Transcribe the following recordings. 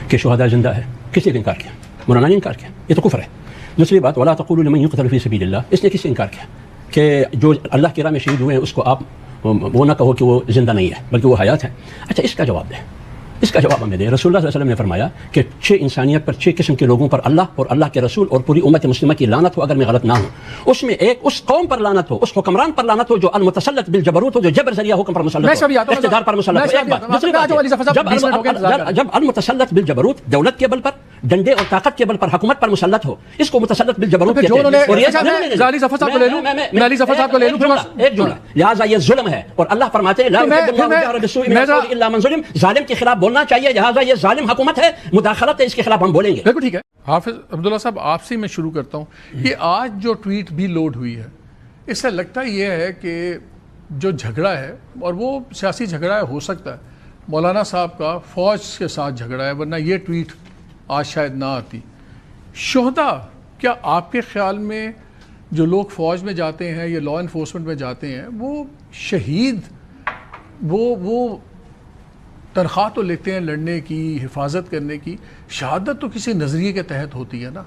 کہ شہداء زندہ ہے، کس نے انکار کیا؟ مولانا نے انکار کیا، یہ تو کفر ہے۔ دوسری بات ولا تقولوا لمن يقتل في سبيل الله، اس نے کس سے انکار کیا کہ جو اللہ کی راہ میں شہید ہوئے ہیں اس کو آپ وہ نہ کہو کہ وہ زندہ نہیں ہے بلکہ وہ حیات ہے۔ اچھا اس کا جواب دیں، اس کا جواب ہمیں دیں۔ رسول اللہ صلی اللہ علیہ وسلم نے فرمایا کہ 6 انسانیت پر 6 قسم کے لوگوں پر اللہ اور اللہ کے رسول اور پوری امت مسلمہ کی لعنت ہو اگر میں غلط نہ ہوں۔ اس میں ایک اس قوم پر لعنت ہو، اس حکمران پر لعنت ہو جو المتسلط بالجبروت ہو، جو جبر ذریعہ حکم پر مسلط ہو، اقتدار پر مسلط ہو۔ جب المتسلط بالجبروت دولت کے بل پر، ڈنڈے اور طاقت کے بل پر، حکومت پر مسلط ہو، اس کو متسلط بالجبروت کہتے ہیں۔ ایک جملہ، لہٰذا یہ ظلم ہے اور اللہ فرماتے ہیں لا يحب الله الجهر بالسوء من القول الا من ظلم، ظالم کے خلاف بولنا چاہیے، لہٰذا یہ ظالم حکومت ہے، مداخلت ہے، اس کے خلاف ہم بولیں گے۔ بالکل ٹھیک ہے۔ حافظ عبداللہ صاحب آپ سے میں شروع کرتا ہوں کہ آج جو ٹویٹ بھی لوڈ ہوئی ہے، اس سے لگتا یہ ہے کہ جو جھگڑا ہے، اور وہ سیاسی جھگڑا ہے، ہو سکتا ہے مولانا صاحب کا فوج کے ساتھ جھگڑا ہے، ورنہ یہ ٹویٹ آج شاید نہ آتی۔ شہداء، کیا آپ کے خیال میں جو لوگ فوج میں جاتے ہیں یا لا انفورسمنٹ میں جاتے ہیں وہ شہید، وہ تنخواہ تو لیتے ہیں لڑنے کی، حفاظت کرنے کی، شہادت تو کسی نظریے کے تحت ہوتی ہے نا؟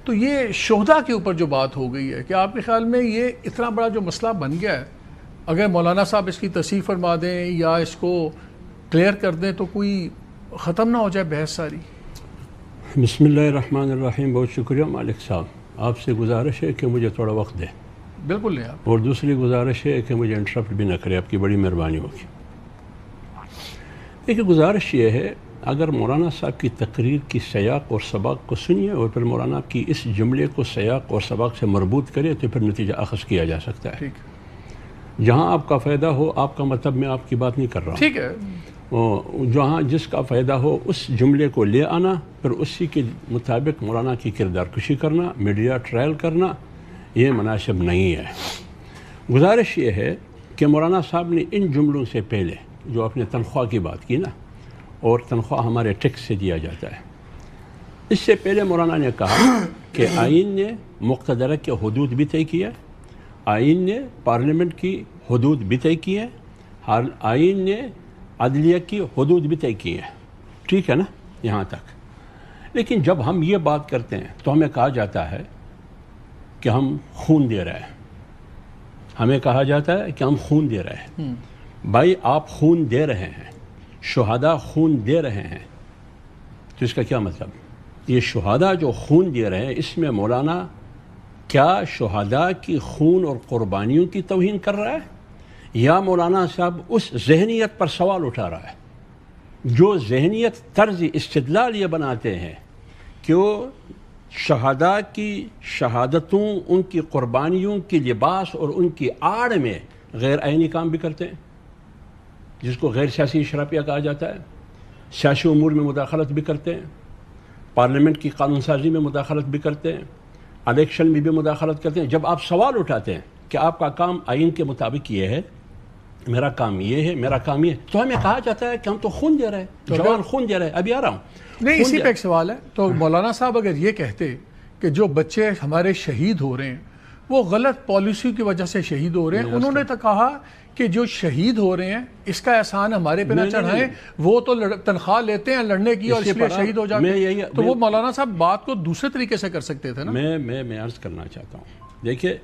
تو یہ شہداء کے اوپر جو بات ہو گئی ہے، کہ آپ کے خیال میں یہ اتنا بڑا جو مسئلہ بن گیا ہے، اگر مولانا صاحب اس کی تصحیح فرما دیں یا اس کو کلیئر کر دیں تو کوئی ختم نہ ہو جائے بحث ساری؟ بسم اللہ الرحمن الرحیم۔ بہت شکریہ مالک صاحب، آپ سے گزارش ہے کہ مجھے تھوڑا وقت دیں۔ بالکل نہیں آپ، اور دوسری گزارش ہے کہ مجھے انٹرپٹ بھی نہ کرے، آپ کی بڑی مہربانی ہوگی۔ ایک گزارش یہ ہے، اگر مولانا صاحب کی تقریر کی سیاق اور سباق کو سنیے اور پھر مولانا کی اس جملے کو سیاق اور سباق سے مربوط کرے تو پھر نتیجہ اخذ کیا جا سکتا ہے۔ جہاں آپ کا فائدہ ہو، آپ کا مطلب میں آپ کی بات نہیں کر رہا ہوں، ٹھیک ہے، جہاں جس کا فائدہ ہو اس جملے کو لے آنا، پھر اسی کے مطابق مولانا کی کردار کشی کرنا، میڈیا ٹرائل کرنا، یہ مناسب نہیں ہے۔ گزارش یہ ہے کہ مولانا صاحب نے ان جملوں سے پہلے جو آپ نے تنخواہ کی بات کی نا، اور تنخواہ ہمارے ٹیکس سے دیا جاتا ہے، اس سے پہلے مولانا نے کہا کہ آئین نے مقتدرہ کے حدود بھی طے کیا، آئین نے پارلیمنٹ کی حدود بھی طے کی ہے، آئین نے عدلیہ کی حدود بھی طے کی ہے، ٹھیک ہے نا یہاں تک۔ لیکن جب ہم یہ بات کرتے ہیں تو ہمیں کہا جاتا ہے کہ ہم خون دے رہے ہیں، ہمیں کہا جاتا ہے کہ ہم خون دے رہے ہیں۔ بھائی آپ خون دے رہے ہیں، شہداء خون دے رہے ہیں، تو اس کا کیا مطلب؟ یہ شہداء جو خون دے رہے ہیں، اس میں مولانا کیا شہداء کی خون اور قربانیوں کی توہین کر رہا ہے، یا مولانا صاحب اس ذہنیت پر سوال اٹھا رہا ہے جو ذہنیت طرز استدلال یہ بناتے ہیں کہ وہ شہداء کی شہادتوں، ان کی قربانیوں کی لباس اور ان کی آڑ میں غیر آئینی کام بھی کرتے ہیں، جس کو غیر سیاسی اشرافیہ کہا جاتا ہے، سیاسی امور میں مداخلت بھی کرتے ہیں، پارلیمنٹ کی قانون سازی میں مداخلت بھی کرتے ہیں، الیکشن میں بھی مداخلت کرتے ہیں۔ جب آپ سوال اٹھاتے ہیں کہ آپ کا کام آئین کے مطابق یہ ہے، میرا کام یہ ہے، میرا کام یہ ہے، تو ہمیں کہا جاتا ہے کہ ہم تو خون دے رہے ہیں، جوان خون دے رہے ہیں۔ ابھی آ رہا ہوں، نہیں اسی پہ ایک سوال ہے۔ تو مولانا صاحب اگر یہ کہتے کہ جو بچے ہمارے شہید ہو رہے ہیں وہ غلط پالیسی کی وجہ سے شہید ہو رہے ہیں، انہوں نے تو کہا کہ جو شہید ہو رہے ہیں اس کا احسان ہمارے پہ نہ چڑھائیں، وہ تو تنخواہ لیتے ہیں لڑنے کی اور اس لیے شہید ہو جاتے ہیں، تو وہ مولانا صاحب بات کو دوسرے طریقے سے کر سکتے تھے نا۔ میں عرض کرنا چاہتا ہوں، دیکھیے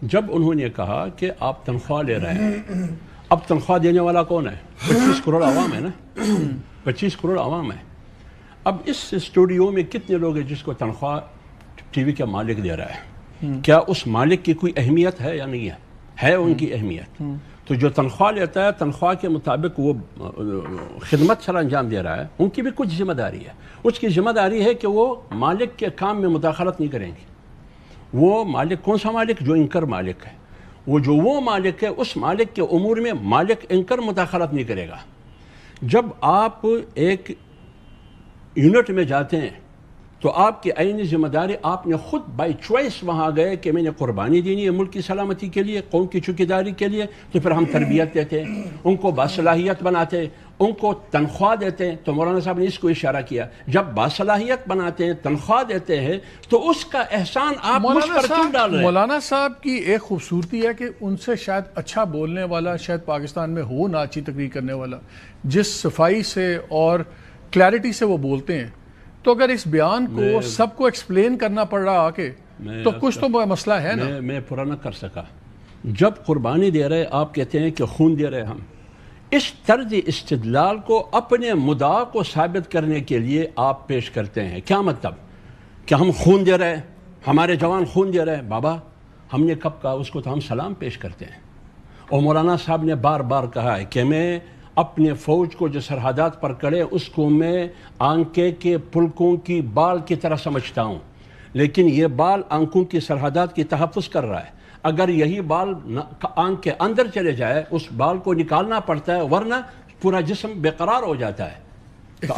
جب انہوں نے کہا کہ آپ تنخواہ لے رہے ہیں، اب تنخواہ دینے والا کون ہے؟ 25 کروڑ عوام ہے نا، 25 کروڑ عوام ہے۔ اب اس اسٹوڈیو میں کتنے لوگ ہیں جس کو تنخواہ ٹی وی کا مالک دے رہا ہے؟ کیا اس مالک کی کوئی اہمیت ہے یا نہیں ہے ان کی اہمیت؟ تو جو تنخواہ لیتا ہے، تنخواہ کے مطابق وہ خدمت سر انجام دے رہا ہے، ان کی بھی کچھ ذمہ داری ہے۔ اس کی ذمہ داری ہے کہ وہ مالک کے کام میں مداخلت نہیں کریں گے۔ وہ مالک کون سا مالک؟ جو انکر مالک ہے، وہ مالک ہے، اس مالک کے امور میں مالک انکر مداخلت نہیں کرے گا۔ جب آپ ایک یونٹ میں جاتے ہیں تو آپ کی عینی ذمہ داری، آپ نے خود بائی چوائس وہاں گئے کہ میں نے قربانی دینی ہے ملک کی سلامتی کے لیے، قوم کی چوکیداری کے لیے، تو پھر ہم تربیت دیتے ہیں، ان کو باصلاحیت بناتے ہیں، ان کو تنخواہ دیتے ہیں۔ تو مولانا صاحب نے اس کو اشارہ کیا، جب باصلاحیت بناتے ہیں، تنخواہ دیتے ہیں، تو اس کا احسان آپ مجھ پر کیوں ڈال رہے ہیں؟ مولانا صاحب کی ایک خوبصورتی ہے کہ ان سے شاید اچھا بولنے والا شاید پاکستان میں ہو نہ، اچھی تقریر کرنے والا، جس صفائی سے اور کلیئرٹی سے وہ بولتے ہیں تو اگر اس بیان کو سب کو ایکسپلین کرنا پڑ رہا آ کے تو کچھ تو مسئلہ ہے نا. میں پورا نہ کر سکا. جب قربانی دے رہے آپ کہتے ہیں کہ خون دے رہے ہم، اس طرز استدلال کو اپنے مدعا کو ثابت کرنے کے لیے آپ پیش کرتے ہیں. کیا مطلب کہ ہم خون دے رہے ہیں، ہمارے جوان خون دے رہے ہیں؟ بابا ہم نے کب کہا؟ اس کو تو ہم سلام پیش کرتے ہیں. اور مولانا صاحب نے بار بار کہا ہے کہ میں اپنے فوج کو جو سرحدات پر کڑے اس کو میں آنکے کے پلکوں کی بال کی طرح سمجھتا ہوں، لیکن یہ بال آنکھوں کی سرحدات کی تحفظ کر رہا ہے. اگر یہی بال آنکھ کے اندر چلے جائے اس بال کو نکالنا پڑتا ہے، ورنہ پورا جسم بے قرار ہو جاتا ہے.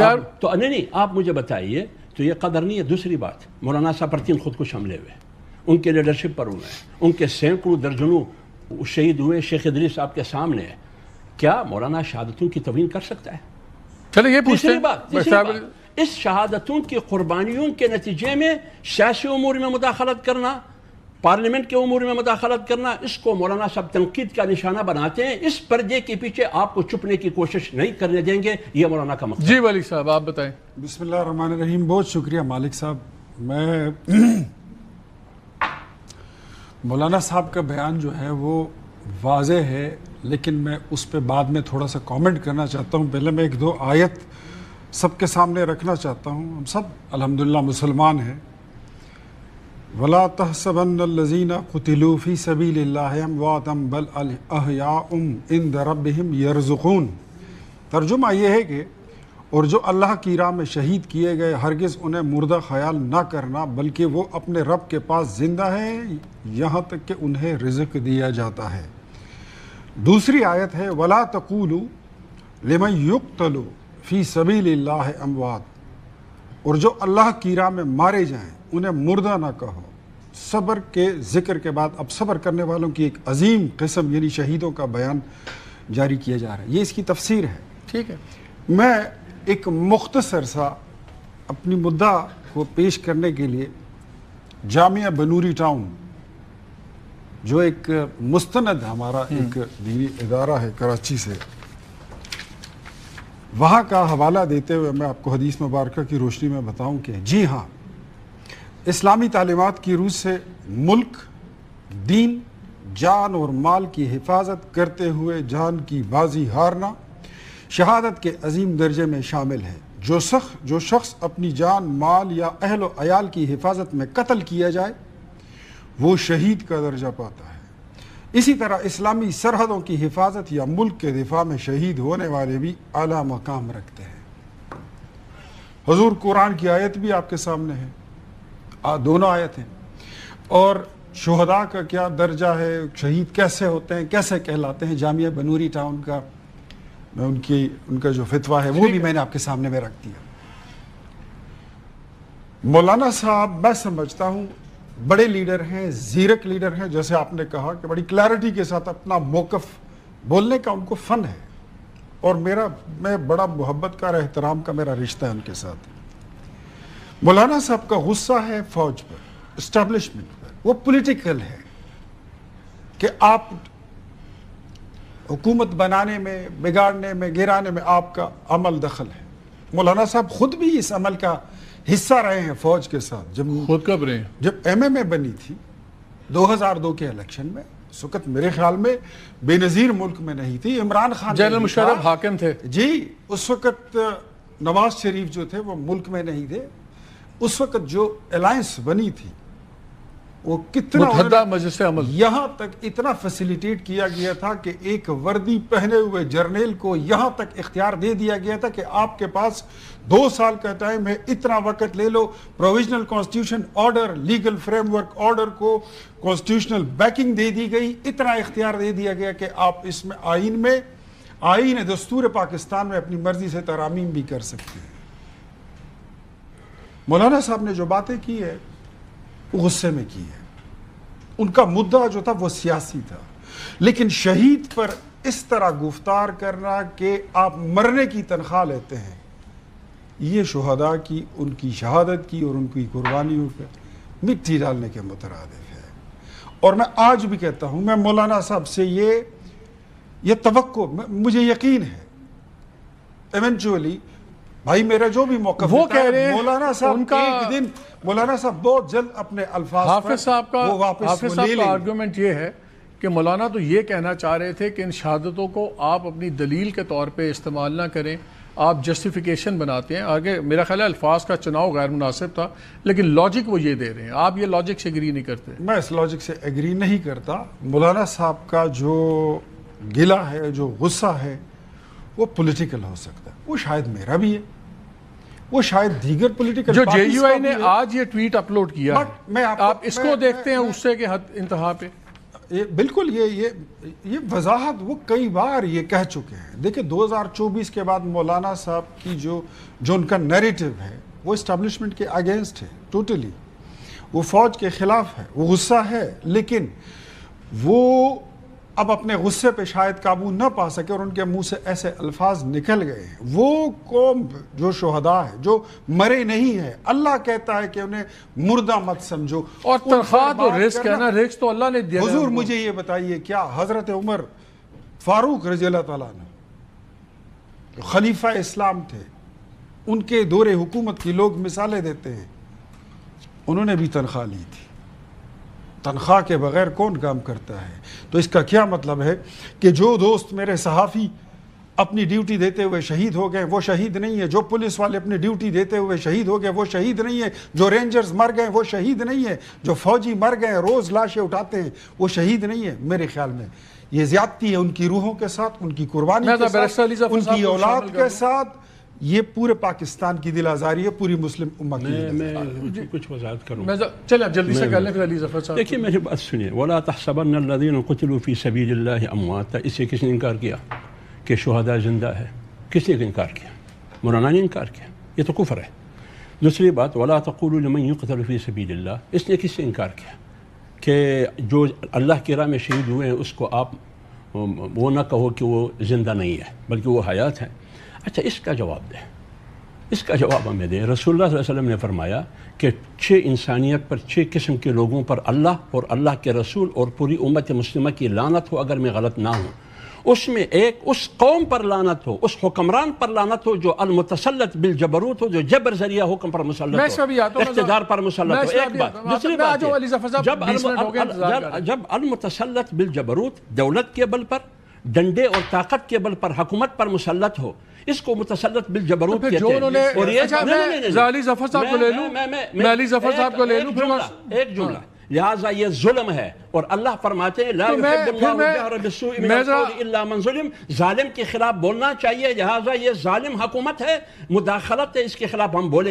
تو نہیں آپ مجھے بتائیے، تو یہ قدر نہیں ہے. دوسری بات، مولانا صاحب پر 3 خودکش حملے ہوئے، ان کے لیڈرشپ پر ہوئے ہیں، ان کے سینکڑوں درجنوں شہید ہوئے. شیخ ادریس آپ کے سامنے ہے. کیا مولانا شہادتوں کی توہین کر سکتا ہے؟ چلے یہ پوچھتے تیسری بات، اس شہادتوں کی قربانیوں کے نتیجے میں سیاسی امور میں مداخلت کرنا، پارلیمنٹ کے امور میں مداخلت کرنا، اس کو مولانا صاحب تنقید کا نشانہ بناتے ہیں. اس پردے کے پیچھے آپ کو چھپنے کی کوشش نہیں کرنے دیں گے. یہ مولانا کا مقصد. جی ولی صاحب آپ بتائیں. بسم اللہ الرحمن الرحیم. بہت شکریہ مالک صاحب. میں مولانا صاحب کا بیان جو ہے وہ واضح ہے، لیکن میں اس پہ بعد میں تھوڑا سا کامنٹ کرنا چاہتا ہوں. پہلے میں 1-2 آیت سب کے سامنے رکھنا چاہتا ہوں. ہم سب الحمدللہ مسلمان ہیں. وَلَا تَحْسَبَنَّ الَّذِينَ قُتِلُوا فِي سَبِيلِ اللَّهِ أَمْوَاتًا بَلْ أَحْيَاءٌ عِندَ رَبِّهِمْ يَرْزُقُونَ. ترجمہ یہ ہے کہ اور جو اللہ کی راہ میں شہید کیے گئے ہرگز انہیں مردہ خیال نہ کرنا، بلکہ وہ اپنے رب کے پاس زندہ ہیں یہاں تک کہ انہیں رزق دیا جاتا ہے. دوسری آیت ہے وَلَا تَقُولُوا لِمَن يُقْتَلُ فِي سَبِيلِ اللَّهِ أَمْوَاتٌ. اور جو اللہ کی راہ میں مارے جائیں انہیں مردہ نہ کہو. صبر کے ذکر کے بعد اب صبر کرنے والوں کی ایک عظیم قسم یعنی شہیدوں کا بیان جاری کیا جا رہا ہے. یہ اس کی تفسیر ہے. ٹھیک ہے. میں ایک مختصر سا اپنی مدعا کو پیش کرنے کے لیے جامعہ بنوری ٹاؤن جو ایک مستند ہمارا ایک دینی ادارہ ہے کراچی سے، وہاں کا حوالہ دیتے ہوئے میں آپ کو حدیث مبارکہ کی روشنی میں بتاؤں کہ جی ہاں، اسلامی تعلیمات کی روح سے ملک، دین، جان اور مال کی حفاظت کرتے ہوئے جان کی بازی ہارنا شہادت کے عظیم درجے میں شامل ہے. جو شخص اپنی جان، مال یا اہل و عیال کی حفاظت میں قتل کیا جائے وہ شہید کا درجہ پاتا ہے. اسی طرح اسلامی سرحدوں کی حفاظت یا ملک کے دفاع میں شہید ہونے والے بھی اعلیٰ مقام رکھتے ہیں. حضور قرآن کی آیت بھی آپ کے سامنے ہے، دونوں آیت ہیں. اور شہداء کا کیا درجہ ہے، شہید کیسے ہوتے ہیں، کیسے کہلاتے ہیں، جامعہ بنوری ٹاؤن کا میں ان کا جو فتویٰ ہے وہ بھی میں نے آپ کے سامنے میں رکھ دیا. مولانا صاحب میں سمجھتا ہوں بڑے لیڈر ہیں، زیرک لیڈر ہیں، جیسے آپ نے کہا کہ بڑی کلیئرٹی کے ساتھ اپنا موقف بولنے کا ان کو فن ہے، اور میں بڑا محبت کا اور احترام کا میرا رشتہ ہے ان کے ساتھ. مولانا صاحب کا غصہ ہے فوج پر، اسٹیبلشمنٹ پر، وہ پولیٹیکل ہے کہ آپ حکومت بنانے میں، بگاڑنے میں، گرانے میں آپ کا عمل دخل ہے. مولانا صاحب خود بھی اس عمل کا حصہ رہے ہیں فوج کے ساتھ. خود کب رہے ہیں؟ جب MMA بنی تھی 2002 کے الیکشن میں، اس وقت میرے خیال میں بے نظیر ملک میں نہیں تھی. عمران خان جنرل مشرف حاکم تھے. جی اس وقت نواز شریف جو تھے وہ ملک میں نہیں تھے. اس وقت جو الائنس بنی تھی وہ کتنا متحدہ مجلس عمل، یہاں تک اتنا فیسیلیٹیٹ کیا گیا تھا کہ ایک وردی پہنے ہوئے جرنیل کو یہاں تک اختیار دے دیا گیا تھا کہ آپ کے پاس 2 سال کا ٹائم ہے، اتنا وقت لے لو. Provisional constitution order, legal framework order کو کانسٹیٹیوشنل بیکنگ دے دی گئی. اتنا اختیار دے دیا گیا کہ آپ اس میں آئین دستور پاکستان میں اپنی مرضی سے ترامیم بھی کر سکتے ہیں. مولانا صاحب نے جو باتیں کی ہے وہ غصے میں کی ہے. ان کا مدعا جو تھا وہ سیاسی تھا، لیکن شہید پر اس طرح گفتار کرنا کہ آپ مرنے کی تنخواہ لیتے ہیں، یہ شہداء کی، ان کی شہادت کی اور ان کی قربانیوں پر مٹی ڈالنے کے مترادف ہے. اور میں آج بھی کہتا ہوں، میں مولانا صاحب سے یہ توقع، مجھے یقین ہے ایونچولی بھائی میرا جو بھی موقف وہ ہوتا ہے، کہہ رہے ہیں مولانا صاحب ان کا ایک دن مولانا صاحب بہت جلد اپنے الفاظ حافظ صاحب کا وہ واپس حافظ وہ صاحب لے کا لیں گے۔ آرگومنٹ یہ ہے کہ مولانا تو یہ کہنا چاہ رہے تھے کہ ان شہادتوں کو آپ اپنی دلیل کے طور پہ استعمال نہ کریں، آپ جسٹیفیکیشن بناتے ہیں. آگے میرا خیال ہے الفاظ کا چناؤ غیر مناسب تھا، لیکن لاجک وہ یہ دے رہے ہیں. آپ یہ لاجک سے ایگری نہیں کرتے؟ میں اس لاجک سے ایگری نہیں کرتا. مولانا صاحب کا جو گلہ ہے، جو غصہ ہے، وہ پولیٹیکل ہو سکتا ہے. وہ شاید میرا بھی ہے، وہ شاید دیگر پولیٹیکل جو جے یو آئی نے آج یہ ٹویٹ اپلوڈ کیا ہے، آپ اس کو دیکھتے ہیں غصے کے حد انتہا پہ؟ بالکل یہ وضاحت وہ کئی بار یہ کہہ چکے ہیں. دیکھیں 2024 کے بعد مولانا صاحب کی جو ان کا نیریٹو ہے وہ اسٹیبلشمنٹ کے اگینسٹ ہے ٹوٹلی. وہ فوج کے خلاف ہے، وہ غصہ ہے، لیکن وہ اب اپنے غصے پہ شاید قابو نہ پا سکے اور ان کے منہ سے ایسے الفاظ نکل گئے ہیں. وہ قوم جو شہداء ہے، جو مرے نہیں ہے، اللہ کہتا ہے کہ انہیں مردہ مت سمجھو. اور تنخواہ تو رزق ہے نا، رزق تو اللہ نے دیا. حضور مجھے یہ بتائیے، کیا حضرت عمر فاروق رضی اللہ تعالیٰ نے خلیفہ اسلام تھے، ان کے دور حکومت کی لوگ مثالیں دیتے ہیں، انہوں نے بھی تنخواہ لی تھی. تنخواہ کے بغیر کون کام کرتا ہے؟ تو اس کا کیا مطلب ہے کہ جو دوست میرے صحافی اپنی ڈیوٹی دیتے ہوئے شہید ہو گئے وہ شہید نہیں ہے، جو پولیس والے اپنی ڈیوٹی دیتے ہوئے شہید ہو گئے وہ شہید نہیں ہے، جو رینجرز مر گئے وہ شہید نہیں ہے، جو فوجی مر گئے روز لاشیں اٹھاتے ہیں وہ شہید نہیں ہے. میرے خیال میں یہ زیادتی ہے ان کی روحوں کے ساتھ، ان کی قربانی کے ساتھ، ان کی اولاد کے ساتھ. یہ پورے پاکستان کی دل آزاری ہے، پوری مسلم امت کی. میں کچھ وضاحت کروں. چلیں آپ جلدی سے کر لیں پھر علی ظفر صاحب. دیکھیے میری بات سنیے. وَلَا تَحْسَبَنَّ الَّذِينَ قُتِلُوا فِي سَبِيلِ اللَّهِ أَمْوَاتًا. اس سے کس نے انکار کیا کہ شہداء زندہ ہے؟ کس نے انکار کیا؟ مولانا نے انکار کیا. یہ تو کفر ہے. دوسری بات وَلَا تَقُولُوا لِمَن يُقْتَلُ فِي سَبِيلِ اللَّهِ. اس نے کس سے انکار کیا کہ جو اللہ کی راہ میں شہید ہوئے ہیں اس کو آپ وہ نہ کہو کہ وہ زندہ نہیں ہے بلکہ وہ حیات ہیں. اچھا اس کا جواب دیں، اس کا جواب ہمیں دیں. رسول اللہ صلی اللہ علیہ وسلم نے فرمایا کہ 6 انسانیت پر 6 قسم کے لوگوں پر اللہ اور اللہ کے رسول اور پوری امت مسلمہ کی لعنت ہو اگر میں غلط نہ ہوں. اس میں ایک اس قوم پر لعنت ہو، اس حکمران پر لعنت ہو جو المتسلط بالجبروت ہو، جو جبر ذریعہ حکم پر مسلط ہو، اقتدار پر مسلط ہو. ایک بات. دوسری بات جب المتسلط بالجبروت دولت کے بل پر، ڈنڈے اور طاقت کے بل پر، حکومت پر مسلط ہو، اس کو متسلط بالجبروت کہتے ہیں. اور یہ علی ظفر صاحب کو لے لوں، میں علی ظفر صاحب کو لے لوں. ایک جملہ، لہٰذا یہ ظلم ہے اور اللہ فرماتے ہیں لا يحب اللہ الجہر بالسوء من القول الا من ظلم. ظالم کے خلاف بولنا چاہیے، لہٰذا یہ ظالم حکومت ہے، مداخلت ہے، اس کے خلاف ہم بولیں.